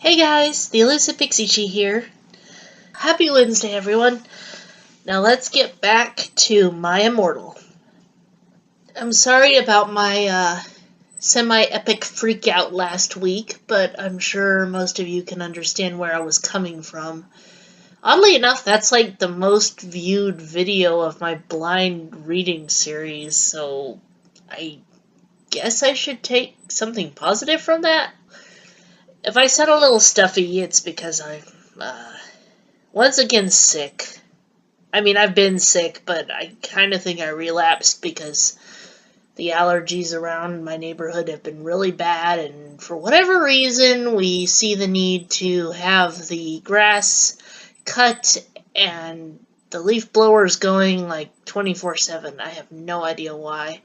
Hey guys, the Elusive Pixie here. Happy Wednesday, everyone. Now let's get back to my Immortal. I'm sorry about my semi-epic freak-out last week, but I'm sure most of you can understand where I was coming from. Oddly enough, that's like the most viewed video of my blind reading series, so I guess I should take something positive from that. If I sound a little stuffy, it's because I'm once again sick. I mean, I've been sick, but I kind of think I relapsed because the allergies around my neighborhood have been really bad, and for whatever reason, we see the need to have the grass cut and the leaf blowers going like 24/7. I have no idea why.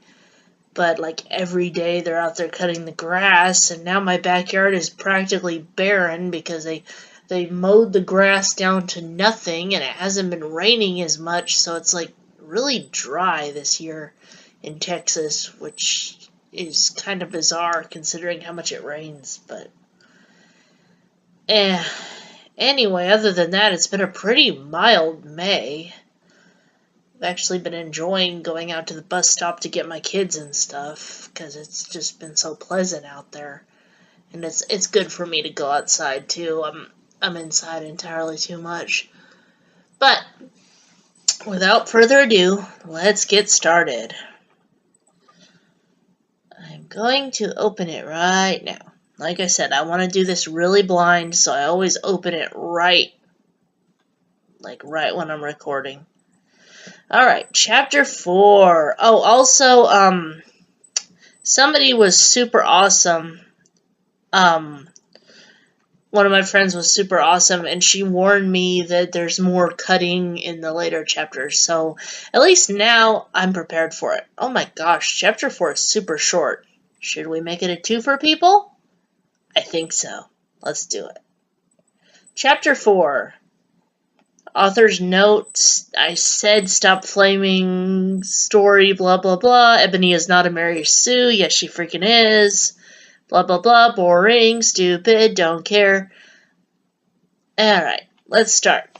But like every day they're out there cutting the grass, and now my backyard is practically barren because they mowed the grass down to nothing, and it hasn't been raining as much, so it's like really dry this year in Texas, which is kind of bizarre considering how much it rains. But anyway, other than that, it's been a pretty mild May. I've actually been enjoying going out to the bus stop to get my kids and stuff because it's just been so pleasant out there, and it's good for me to go outside too. I'm inside entirely too much. But without further ado, let's get started. I'm going to open it right now. Like I said, I want to do this really blind, so I always open it right when I'm recording. Alright, chapter 4. Oh, also, somebody was super awesome. One of my friends was super awesome, and she warned me that there's more cutting in the later chapters, so at least now I'm prepared for it. Oh my gosh, chapter 4 is super short. Should we make it a 2 for people? I think so. Let's do it. Chapter 4. Author's notes. I said stop flaming story, blah blah blah. Ebony is not a Mary Sue. Yes, she freaking is. Blah blah blah. Boring, stupid, don't care. Alright, let's start.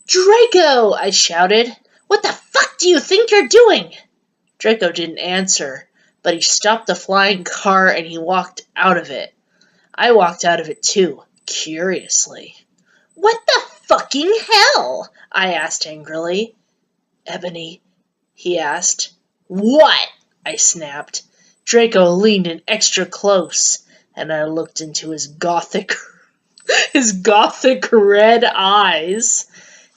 Draco! I shouted. What the fuck do you think you're doing? Draco didn't answer, but he stopped the flying car and he walked out of it. I walked out of it too, curiously. What the fucking hell? I asked angrily. Ebony, he asked. What? I snapped. Draco leaned in extra close, and I looked into his gothic red eyes.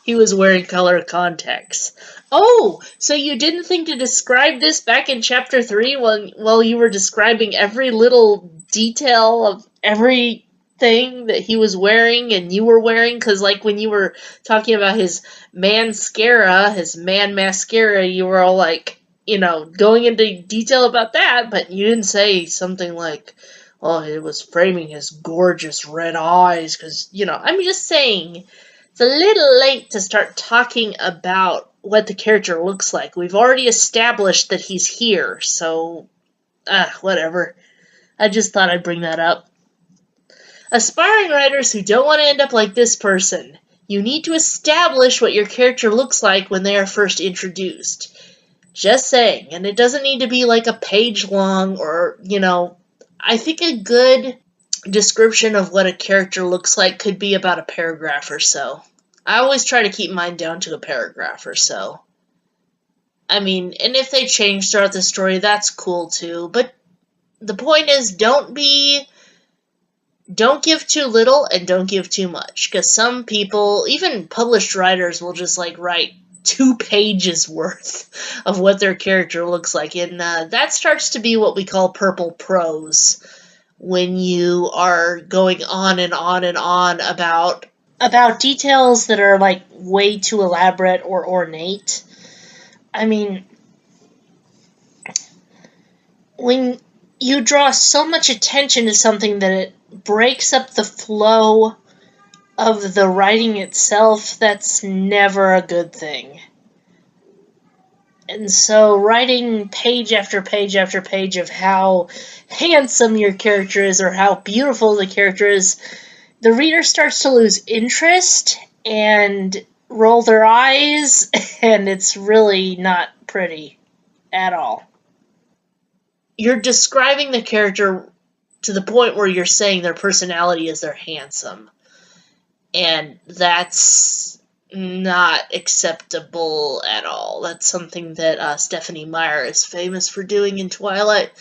He was wearing color contacts. Oh, so you didn't think to describe this back in chapter 3 while you were describing every little detail of everything that he was wearing and you were wearing? Because like when you were talking about his man mascara, you were all like, going into detail about that, but you didn't say something like, oh, it was framing his gorgeous red eyes, because, I'm just saying, it's a little late to start talking about what the character looks like. We've already established that he's here, so, whatever. I just thought I'd bring that up. Aspiring writers who don't want to end up like this person, you need to establish what your character looks like when they are first introduced. Just saying, and it doesn't need to be like a page long or, I think a good description of what a character looks like could be about a paragraph or so. I always try to keep mine down to a paragraph or so. I mean, and if they change throughout the story, that's cool too, but the point is don't give too little and don't give too much, because some people, even published writers, will just write 2 pages worth of what their character looks like, and that starts to be what we call purple prose, when you are going on and on and on about details that are way too elaborate or ornate. I mean, when you draw so much attention to something that it breaks up the flow of the writing itself, that's never a good thing. And so writing page after page after page of how handsome your character is or how beautiful the character is, the reader starts to lose interest and roll their eyes, and it's really not pretty at all. You're describing the character to the point where you're saying their personality is they're handsome. And that's not acceptable at all. That's something that Stephenie Meyer is famous for doing in Twilight.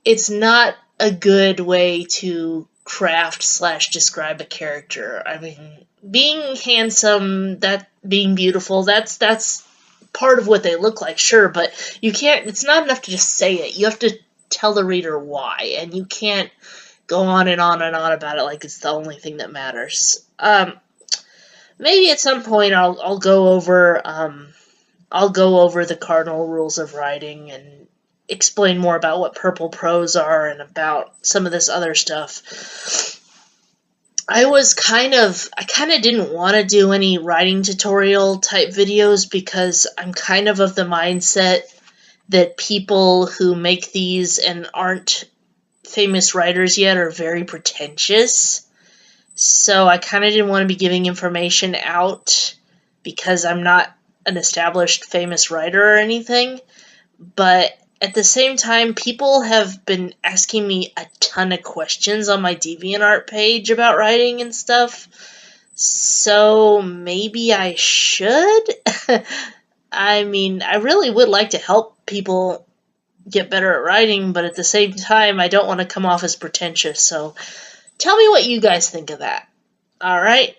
It's not a good way to craft/describe a character. I mean, being handsome, being beautiful, that's part of what they look like, sure, but you can't, it's not enough to just say it. You have to tell the reader why, and you can't go on and on and on about it like it's the only thing that matters. Maybe at some point I'll go over the cardinal rules of writing and explain more about what purple prose are and about some of this other stuff. I kind of didn't want to do any writing tutorial type videos because I'm kind of the mindset that people who make these and aren't famous writers yet are very pretentious. So I kind of didn't want to be giving information out because I'm not an established famous writer or anything. But at the same time, people have been asking me a ton of questions on my DeviantArt page about writing and stuff. So maybe I should? I mean, I really would like to help people get better at writing, but at the same time, I don't want to come off as pretentious, so tell me what you guys think of that. Alright?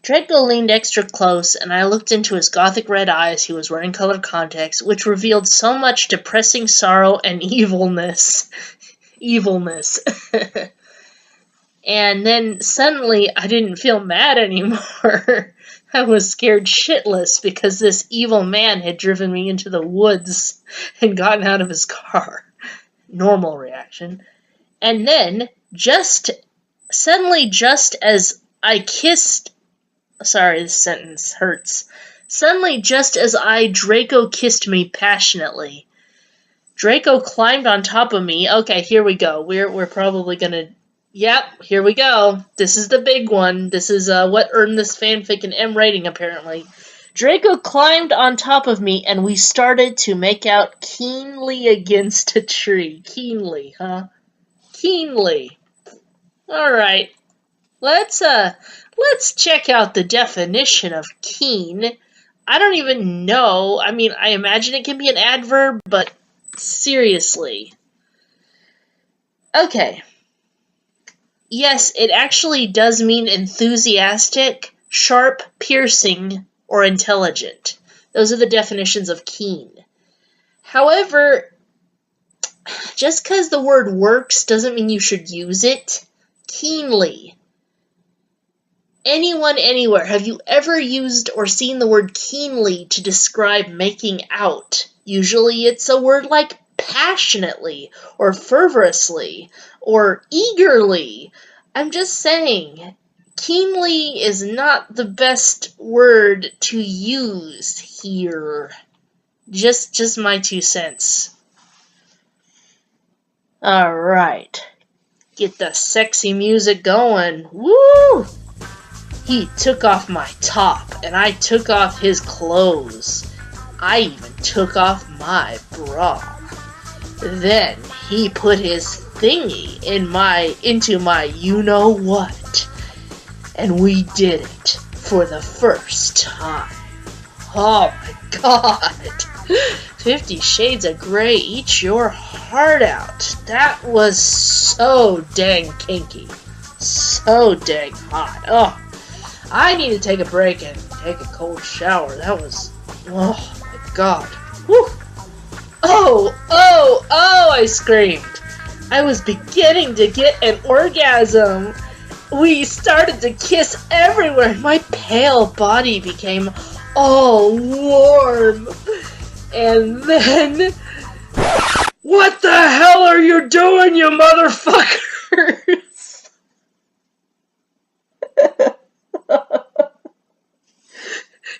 Draco leaned extra close, and I looked into his gothic red eyes. He was wearing colored contacts, which revealed so much depressing sorrow and evilness. And then suddenly, I didn't feel mad anymore. I was scared shitless because this evil man had driven me into the woods and gotten out of his car. Normal reaction. And then, just as I kissed... Sorry, this sentence hurts. Suddenly, just as Draco kissed me passionately. Draco climbed on top of me. Okay, here we go. We're probably gonna... Yep, here we go. This is the big one. This is what earned this fanfic an M rating, apparently. Draco climbed on top of me, and we started to make out keenly against a tree. Keenly, huh? Keenly. Alright. Let's check out the definition of keen. I don't even know. I mean, I imagine it can be an adverb, but seriously. Okay. Yes, it actually does mean enthusiastic, sharp, piercing, or intelligent. Those are the definitions of keen. However, just because the word works doesn't mean you should use it. Keenly. Anyone, anywhere, have you ever used or seen the word keenly to describe making out? Usually it's a word like passionately, or fervorously, or eagerly. I'm just saying, keenly is not the best word to use here. Just my 2 cents. Alright. Get the sexy music going. Woo! He took off my top, and I took off his clothes. I even took off my bra. Then he put his thingy into my you-know-what. And we did it for the first time. Oh my god. 50 Shades of Grey, eat your heart out. That was so dang kinky. So dang hot. Oh, I need to take a break and take a cold shower. That was... oh my god. Whew. Oh, I screamed. I was beginning to get an orgasm. We started to kiss everywhere. My pale body became all warm. And then... what the hell are you doing, you motherfuckers?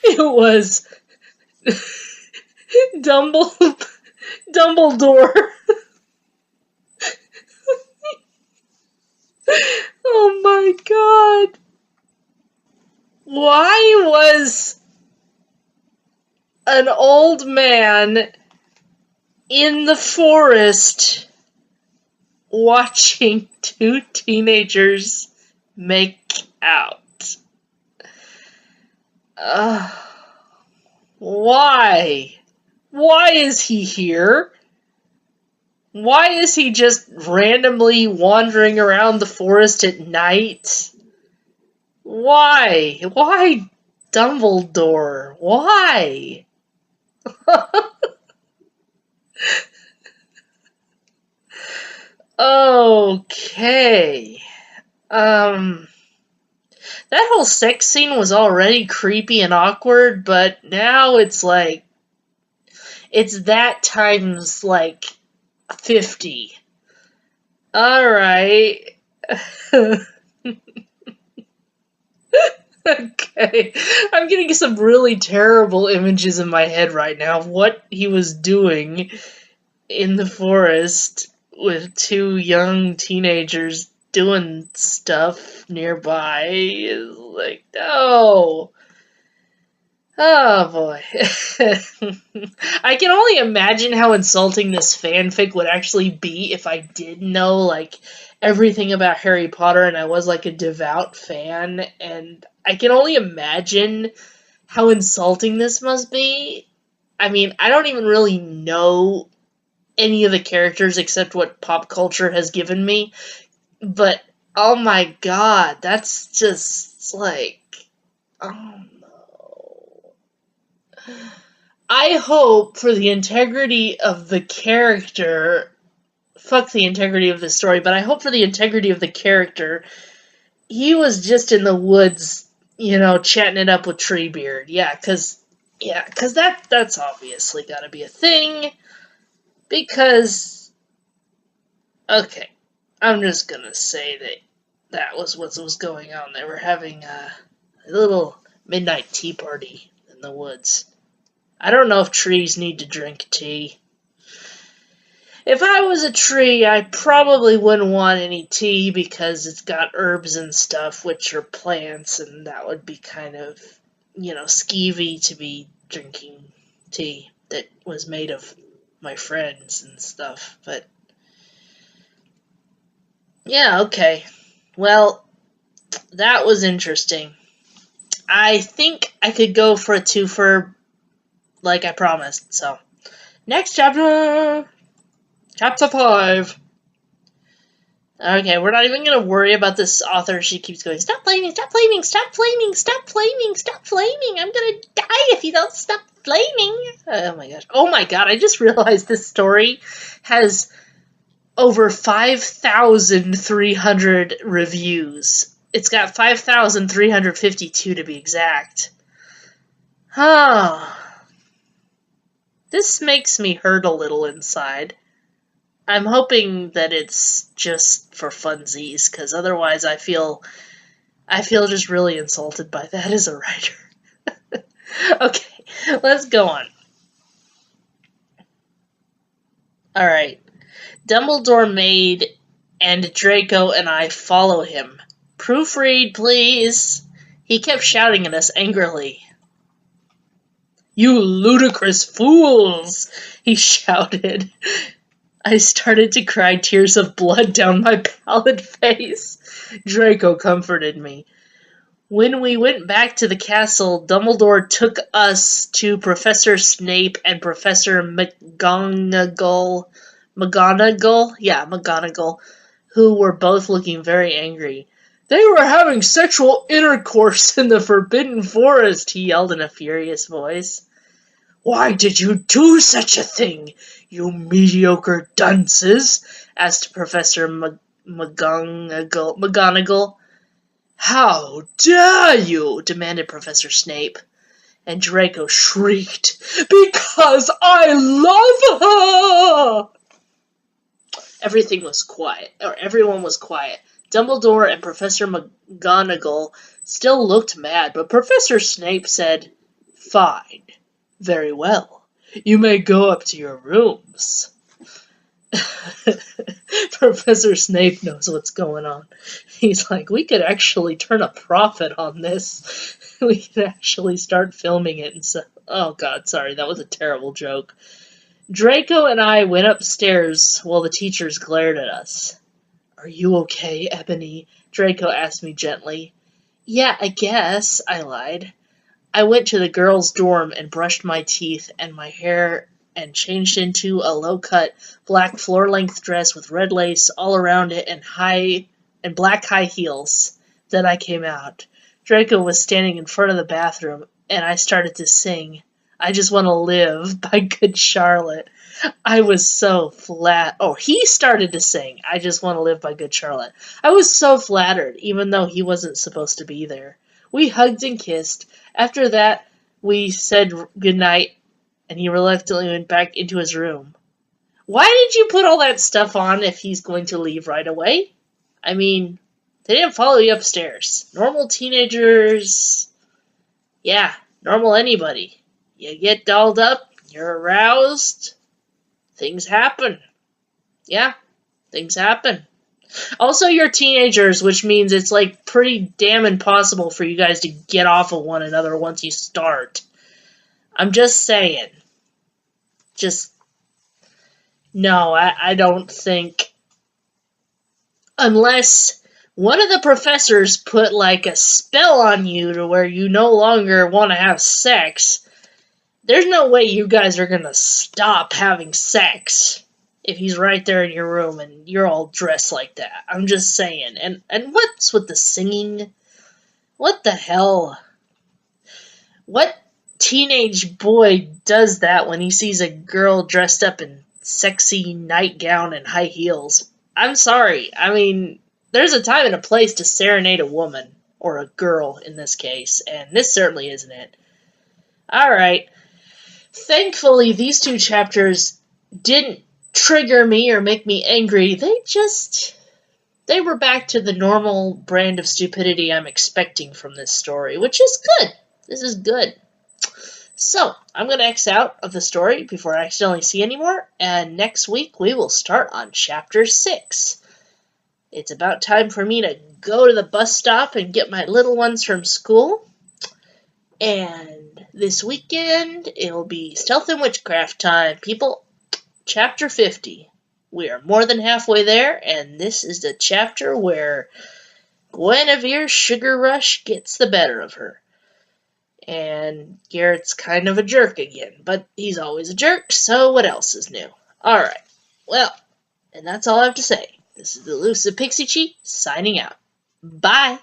It was Dumbledore. Oh my god. Why was an old man in the forest watching two teenagers make out? Why? Why is he here? Why is he just randomly wandering around the forest at night? Why? Why Dumbledore? Why? Okay. That whole sex scene was already creepy and awkward, but now it's like, it's that times like 50. Alright. Okay. I'm getting some really terrible images in my head right now of what he was doing in the forest with two young teenagers doing stuff nearby. It's like, no. Oh boy. I can only imagine how insulting this fanfic would actually be if I did know, like, everything about Harry Potter and I was, like, a devout fan, and I can only imagine how insulting this must be. I mean, I don't even really know any of the characters except what pop culture has given me, but oh my god, that's just, like, oh no. I hope for the integrity of the character, fuck the integrity of the story, but I hope for the integrity of the character, he was just in the woods, chatting it up with Treebeard. Cause that's obviously gotta be a thing, because, okay, I'm just gonna say that was what was going on. They were having a little midnight tea party in the woods. I don't know if trees need to drink tea. If I was a tree, I probably wouldn't want any tea because it's got herbs and stuff, which are plants, and that would be kind of, skeevy to be drinking tea that was made of my friends and stuff. But, yeah, okay. Well, that was interesting. I think I could go for a twofer like I promised, so. Next chapter! Chapter 5. Okay, we're not even gonna worry about this author. She keeps going, stop flaming, stop flaming, stop flaming, stop flaming, stop flaming. I'm gonna die if you don't stop flaming. Oh my gosh. Oh my god, I just realized this story has over 5,300 reviews. It's got 5,352 to be exact. This makes me hurt a little inside. I'm hoping that it's just for funsies, because otherwise I feel just really insulted by that as a writer. Okay, let's go on. Alright. Dumbledore made and Draco and I follow him. Proofread, please. He kept shouting at us angrily. You ludicrous fools, he shouted. I started to cry tears of blood down my pallid face. Draco comforted me. When we went back to the castle, Dumbledore took us to Professor Snape and Professor McGonagall, who were both looking very angry. They were having sexual intercourse in the Forbidden Forest, he yelled in a furious voice. Why did you do such a thing, you mediocre dunces? Asked Professor McGonagall. How dare you? Demanded Professor Snape. And Draco shrieked, Because I love her! Everyone was quiet. Dumbledore and Professor McGonagall still looked mad, but Professor Snape said, Fine. Very well. You may go up to your rooms. Professor Snape knows what's going on. He's like, we could actually turn a profit on this. We could actually start filming it and so. Oh god, sorry, that was a terrible joke. Draco and I went upstairs while the teachers glared at us. Are you okay, Ebony? Draco asked me gently. Yeah, I guess, I lied. I went to the girls' dorm and brushed my teeth and my hair and changed into a low-cut black floor-length dress with red lace all around it and black high heels. Then I came out. Draco was standing in front of the bathroom, and I started to sing I Just Want to Live by Good Charlotte. I was so flat. Oh, he started to sing I Just Want to Live by Good Charlotte. I was so flattered, even though he wasn't supposed to be there. We hugged and kissed. After that, we said goodnight, and he reluctantly went back into his room. Why did you put all that stuff on if he's going to leave right away? I mean, they didn't follow you upstairs. Normal teenagers... Yeah, normal anybody. You get dolled up, you're aroused, things happen. Yeah, things happen. Also, you're teenagers, which means it's like pretty damn impossible for you guys to get off of one another once you start. I'm just saying. No, I don't think. Unless one of the professors put like a spell on you to where you no longer want to have sex, there's no way you guys are gonna stop having sex if he's right there in your room and you're all dressed like that. I'm just saying. And what's with the singing? What the hell? What teenage boy does that when he sees a girl dressed up in sexy nightgown and high heels? I'm sorry. I mean, there's a time and a place to serenade a woman, or a girl in this case, and this certainly isn't it. Alright. Thankfully, these two chapters didn't trigger me or make me angry. They were back to the normal brand of stupidity I'm expecting from this story, which is good. This is good. So, I'm going to X out of the story before I accidentally see any more, and next week we will start on Chapter 6. It's about time for me to go to the bus stop and get my little ones from school, and this weekend it'll be Stealth and Witchcraft time, people. Chapter 50. We are more than halfway there, and this is the chapter where Guinevere's sugar rush gets the better of her. And Garrett's kind of a jerk again, but he's always a jerk, so what else is new? Alright, well, and that's all I have to say. This is the Elusive Pixie Chi, signing out. Bye!